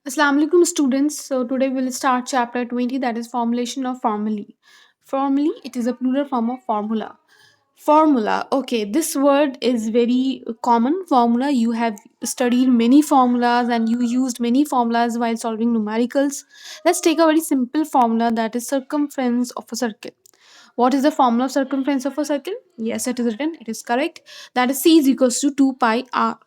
Assalamu alaikum students. So today we'll start chapter 20, that is formulation of formulae. Formulae, it is a plural form of formula. Formula. Okay, this word is very common. Formula, you have studied many formulas and you used many formulas while solving numericals. Let's take a very simple formula, that is circumference of a circle. What is the formula of circumference of a circle? Yes, it is written. It is correct. That is C is equals to 2 pi r.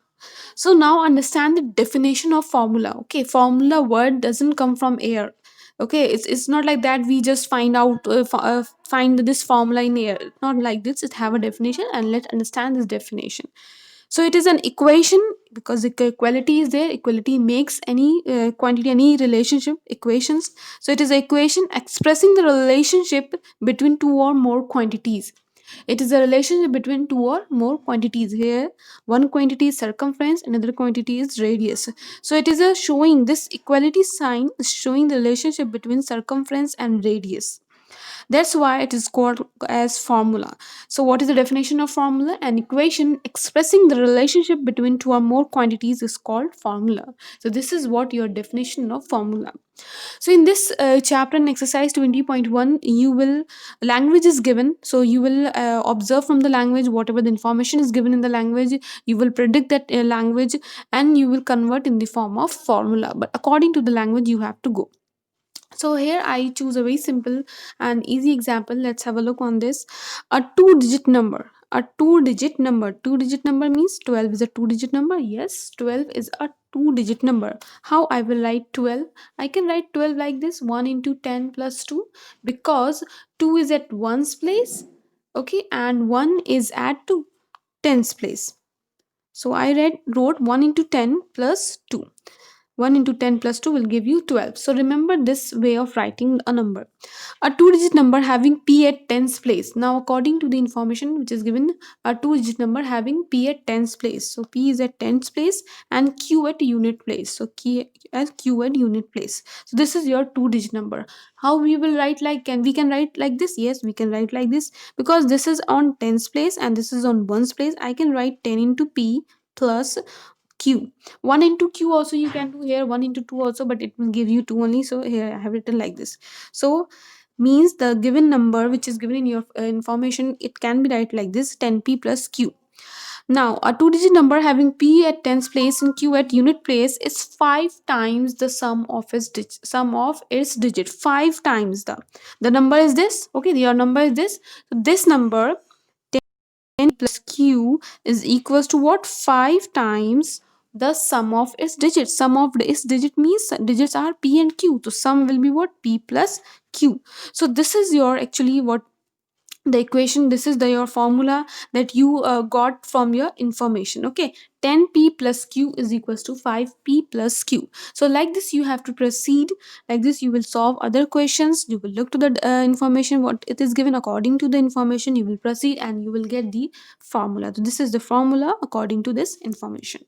So now understand the definition of formula. Okay, formula word doesn't come from air. Okay, it's not like that we just find this formula in air. It's not like this. It have a definition, and let's understand this definition. So it is an equation, because the equality is there. Equality makes any quantity, any relationship equations. So it is an equation expressing the relationship between two or more quantities. It is a relationship between two or more quantities. Here, one quantity is circumference, another quantity is radius. So it is a showing, this equality sign is showing the relationship between circumference and radius. That's why it is called as formula. So what is the definition of formula? An equation expressing the relationship between two or more quantities is called formula. So this is what your definition of formula. So in this chapter in exercise 20.1, you will, language is given, so you will observe from the language whatever the information is given in the language. You will predict that language, and you will convert in the form of formula, but according to the language you have to go. So here I choose a very simple and easy example. Let's have a look on this. A two digit number. A two digit number. Two digit number means 12 is a two digit number. Yes, 12 is a two digit number. How I will write 12? I can write 12 like this, 1 into 10 plus 2, because 2 is at ones place, okay, and 1 is at two tens place. So I wrote 1 into 10 plus 2. 1 into 10 plus 2 will give you 12. So remember this way of writing a number. A two digit number having p at tens place. Now, according to the information which is given, a two digit number having p at tens place. So p is at tens place and q at unit place. So q at unit place. So this is your two digit number. How we will write, like, can write like this? Yes, we can write like this, because this is on tens place and this is on ones place. I can write 10 into p plus q. 1 into q also you can do here, 1 into 2 also, but it will give you 2 only. So here I have written like this. So means the given number which is given in your information, it can be write like this: 10p plus q. Now a two digit number having p at tens place and q at unit place is 5 times the sum of its digit. 5 times the number is this. Okay, your number is this. So this number 10 plus q is equals to what? 5 times the sum of its digits. Sum of its digit means digits are p and q. So sum will be what? P plus q. So this is your actually what the equation, this is the your formula that you got from your information. Okay, 10p plus q is equals to 5p plus q. So like this you have to proceed. Like this you will solve other questions. You will look to the information what it is given. According to the information you will proceed and you will get the formula. So this is the formula according to this information.